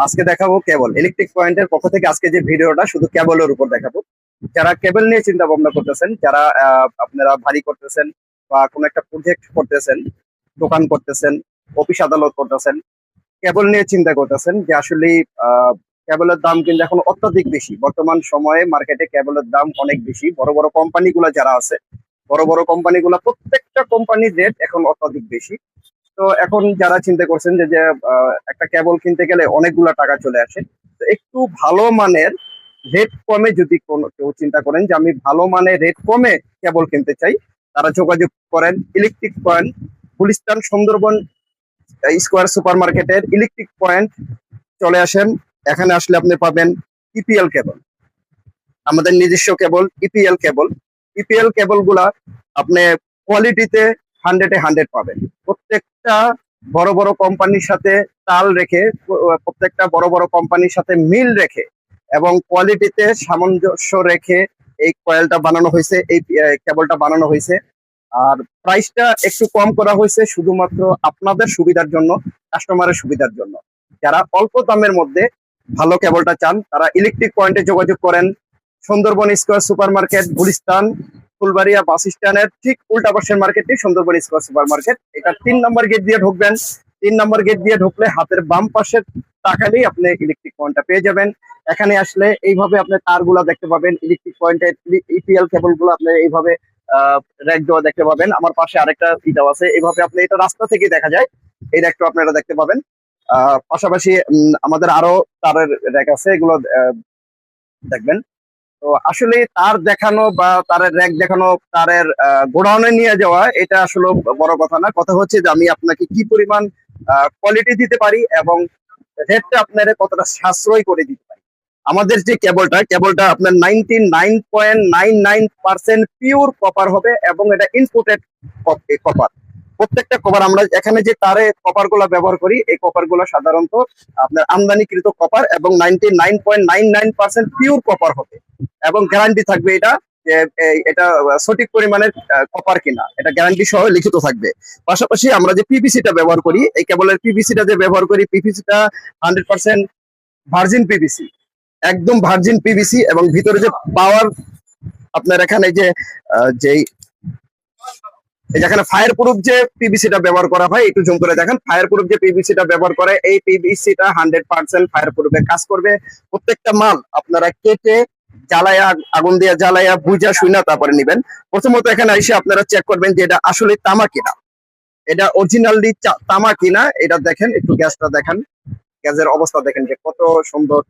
আজকে দেখাবো কেবল ইলেকট্রিক পয়েন্টের পক্ষ থেকে। আজকে যে ভিডিওটা শুধু কেবলের উপর দেখাবো। যারা কেবল নিয়ে চিন্তা ভাবনা করতেছেন, যারা আপনারা ভারী করতেছেন বা কোনো একটা প্রজেক্ট করতেছেন, দোকান করতেছেন, অফিস আদালত করতেছেন, কেবল নিয়ে চিন্তা করতেছেন যে আসলে কেবলের দাম কিন্তু এখন অত্যাধিক বেশি। বর্তমান সময়ে মার্কেটে কেবলের দাম অনেক বেশি। বড় বড় কোম্পানিগুলো যারা আছে, বড় বড় কোম্পানিগুলো প্রত্যেকটা কোম্পানির রেট এখন অত্যাধিক বেশি। তো এখন যারা চিন্তা করছেন যে যে একটা কেবল কিনতে গেলে অনেকগুলা টাকা চলে আসে, তো একটু ভালো মানের রেট কমে যদি কোনো কেউ চিন্তা করেন যে আমি ভালো মানের রেট কমে কেবল কিনতে চাই, তারা যোগাযোগ করেন electric point, Gulistan Sundarban square super মার্কেটের ইলেকট্রিক পয়েন্ট। চলে আসেন, এখানে আসলে আপনি পাবেন ইপিএল কেবল, আমাদের নিজস্ব কেবল ইপিএল কেবল। ইপিএল কেবল গুলা আপনি কোয়ালিটিতে 100-এ 100 পাবেন। প্রত্যেকটা বড় বড় কোম্পানির সাথে তাল রেখে, প্রত্যেকটা বড় বড় কোম্পানির সাথে মিল রেখে এবং কোয়ালিটিতে সামঞ্জস্য রেখে এই কয়েলটা বানানো হয়েছে, এই কেবলটা বানানো হয়েছে। আর প্রাইসটা একটু কম করা হয়েছে শুধুমাত্র আপনাদের সুবিধার জন্য, কাস্টমারের সুবিধার জন্য। যারা অল্প দামের মধ্যে ভালো কেবলটা চান তারা ইলেকট্রিক পয়েন্টে যোগাযোগ করেন। Sundarban square super market, Gulistan Fulbaria bus স্ট্যান্ডের ঠিক উল্টা পাশের মার্কেটটি সুন্দরবন স্কোয়ার সুপার মার্কেট। এটা 3 নম্বর গেট দিয়ে ঢুকবেন। 3 নম্বর গেট দিয়ে ঢুকলে হাতের বাম পাশের তাকালেই আপনি ইলেকট্রিক পয়েন্টটা পেয়ে যাবেন। এখানে আসলে এইভাবে আপনি তারগুলা দেখতে পাবেন, ইলেকট্রিক পয়েন্টের ইপিএল কেবল গুলো আপনি এইভাবে র্যাক দেওয়া দেখতে পাবেন। আমার পাশে আরেকটা দেওয়া আছে, এইভাবে আপনি এটা রাস্তা থেকে দেখা যায়, এই র্যাকটা আপনারা দেখতে পাবেন। পাশাপাশি আমাদের আরো তারের র্যাক আছে, এগুলো দেখবেন। তো আসলে তার দেখানো বা তারের র্যাক দেখানো, তারের গোডাউনে নিয়ে যাওয়া, এটা আসলে বড় কথা না। কথা হচ্ছে যে আমি আপনাকে কি পরিমাণ কোয়ালিটি দিতে পারি এবং রেটটা আপনার কতটা সাশ্রয় করে দিতে পারি। আমাদের যে কেবলটা আপনার 99.99% পিওর কপার হবে এবং এটা ইনপুটেড কপার। প্রত্যেকটা কপার, আমরা এখানে যে তারে কপার গুলা ব্যবহার করি, এই কপার গুলো সাধারণত আপনার আমদানিকৃত কপার এবং 99.99% পিওর কপার হবে এবং গ্যারান্টি থাকবে এটা যে এটা সঠিক পরিমাণের কপার কিনা, এটা গ্যারান্টি সহ লিখিত থাকবে। পাশাপাশি আমরা যে পিভিসিটা ব্যবহার করি, এই কেবলের পিভিসিটা যে ব্যবহার করি, পিভিসিটা 100% ভার্জিন পিভিসি, একদম ভার্জিন পিভিসি। এবং ভিতরে যে পাওয়ার আপনার এখানে যে যেই যেখানে ফায়ার প্রুফ যে পিভিসিটা ব্যবহার করা হয়, একটু জুম করে দেখেন, ফায়ার প্রুফ যে পিভিসিটা ব্যবহার করে, এই পিভিসিটা 100% ফায়ার প্রুফে কাজ করবে। প্রত্যেকটা মাল আপনারা কেটে জ্বালায়া, আগুন দিয়ে জ্বালায়া বুঝা শুইনা তারপরে নিবেন। প্রথমত এখানে এসে আপনারা চেক করবেন যে এটা আসলে তামা কিনা, এটা অরিজিনালি তামা কিনা। এটা দেখেন, একটু গ্যাসটা দেখেন, গ্যাসের অবস্থা দেখেন যে কত সুন্দর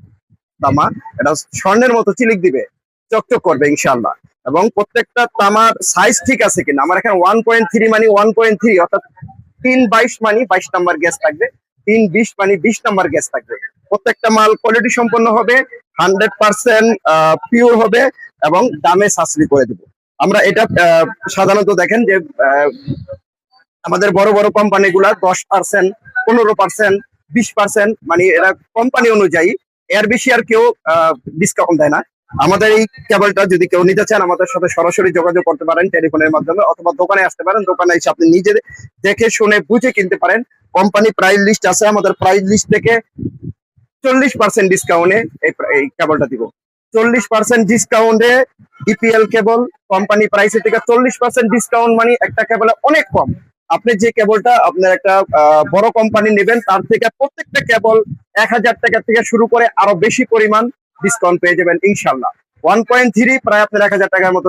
তামা। এটা স্বর্ণের মতো চিলিক দিবে, চকচক করবে ইনশাআল্লাহ। এবং প্রত্যেকটা তামার সাইজ ঠিক আছে কিনা। আমার এখানে 1.3 মানে 1.3, অর্থাৎ 3/22 মানে 22 নম্বর গ্যাস থাকবে, 3/20 মানে 20 নম্বর গ্যাস থাকবে। প্রত্যেকটা মাল কোয়ালিটি সম্পন্ন হবে, 100% পিওর হবে এবং দামে সাশ্রয় করে দিব আমরা। এটা সাধারণত দেখেন যে আমাদের বড় বড় কোম্পানিগুলা 10%, 15%, 20% মানে এরা কোম্পানি অনুযায়ী, এর বেশি আর কেউ ডিসকাউন্ট দেয় না। আমাদের এই কেবলটা যদি কেউ নিতে চান, আমাদের সাথে সরাসরি যোগাযোগ করতে পারেন টেলিফোনের মাধ্যমে, অথবা দোকানে আসতে পারেন। দোকানে এসে আপনি নিজে দেখে শুনে বুঝে কিনতে পারেন। কোম্পানি প্রাইস লিস্ট আছে, আমাদের প্রাইস লিস্ট থেকে 40% ডিসকাউন্টে এই কেবলটা দিব। 40% ডিসকাউন্টে ইপিএল কেবল, কোম্পানি প্রাইসের থেকে 40% ডিসকাউন্ট মানে একটা কেবলে অনেক কম। আপনি যে কেবলটা আপনার একটা বড় কোম্পানি নেবেন, তার থেকে প্রত্যেকটা কেবল 1000 টাকা থেকে শুরু করে আরো বেশি পরিমাণ ডিসকাউন্ট পেয়ে যাবেন ইনশাল্লাহ। 1.3 প্রায় আপনার 1000 টাকার মতো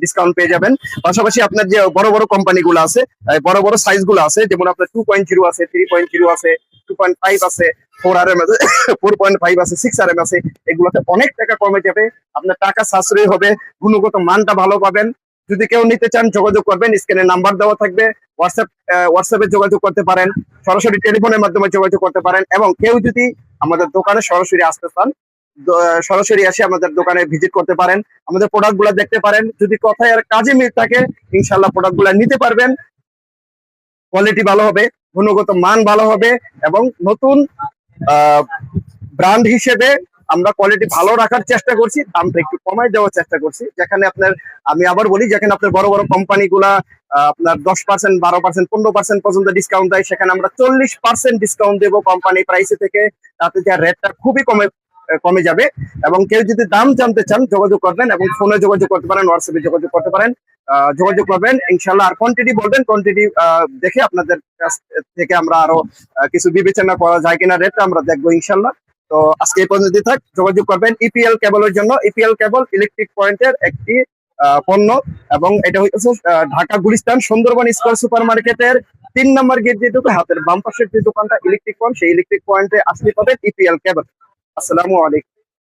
ডিসকাউন্ট পেয়ে যাবেন। পাশাপাশি আপনার যে বড় বড় কোম্পানি গুলো আছে, বড় বড় সাইজ গুলো আছে, যেমন আপনার 2.0 আছে, 3.0 আছে, 2.5 আছে, 4RM আছে, 4.5 আছে, 6RM আছে, এগুলোতে অনেক টাকা কমে যাবে। আপনার টাকা সাশ্রয় হবে, গুণগত মানটা ভালো পাবেন। যদি কেউ নিতে চান যোগাযোগ করবেন, স্ক্রিনে নাম্বার দেওয়া থাকবে, হোয়াটসঅ্যাপে যোগাযোগ করতে পারেন, সরাসরি টেলিফোনের মাধ্যমে যোগাযোগ করতে পারেন। এবং কেউ যদি আমাদের দোকানে সরাসরি আসতে চান, সরাসরি এসে আমাদের দোকানে ভিজিট করতে পারেন, আমাদের প্রোডাক্ট গুলা দেখতে পারেন। যদি কথায় আর কাজে মিল থাকে, ইনশাল্লাহ প্রোডাক্ট গুলা নিতে পারবেন। কোয়ালিটি ভালো হবে, গুণগত মান ভালো হবে এবং নতুন ব্র্যান্ড হিসেবে আমরা কোয়ালিটি ভালো রাখার চেষ্টা করছি, দামটা একটু কমাই দেওয়ার চেষ্টা করছি। যেখানে আপনার, আমি আবার বলি, যেখানে আপনার বড় বড় কোম্পানি গুলা আপনার 10%, 12%, 15% পর্যন্ত ডিসকাউন্ট দেয়, সেখানে আমরা 40% ডিসকাউন্ট দেবো কোম্পানি প্রাইসে থেকে। তাতে যে রেটটা খুবই কমে যাবে। এবং কেউ যদি দাম জানতে চান যোগাযোগ করবেন, এবং ফোনে যোগাযোগ করতে পারেন, হোয়াটসঅ্যাপে যোগাযোগ করতে পারেন, যোগাযোগ করবেন ইনশাল্লাহ। আর কোয়ান্টিটি বলবেন, কোয়ান্টিটি দেখে আপনাদের কাছ থেকে আমরা আরো কিছু বিবেচনা করা যায় কিনা রেটটা আমরা দেখবো ইনশাল্লাহ। তো আজকে এই পর্যন্ত থাক, যোগাযোগ করবেন ইপিএল কেবলের জন্য। ইপিএল কেবল ইলেকট্রিক পয়েন্টের একটি পণ্য, এবং এটা হচ্ছে ঢাকা গুলিস্তান সুন্দরবন স্কয়ার সুপার মার্কেটের 3 নম্বর গেট দিয়ে ঢুকে হাতের বাম পাশের যে দোকানটা ইলেকট্রিক পয়েন্ট, সেই ইলেকট্রিক পয়েন্টে আসলে পাবেন ইপিএল কেবল। আসসালামু আলাইকুম।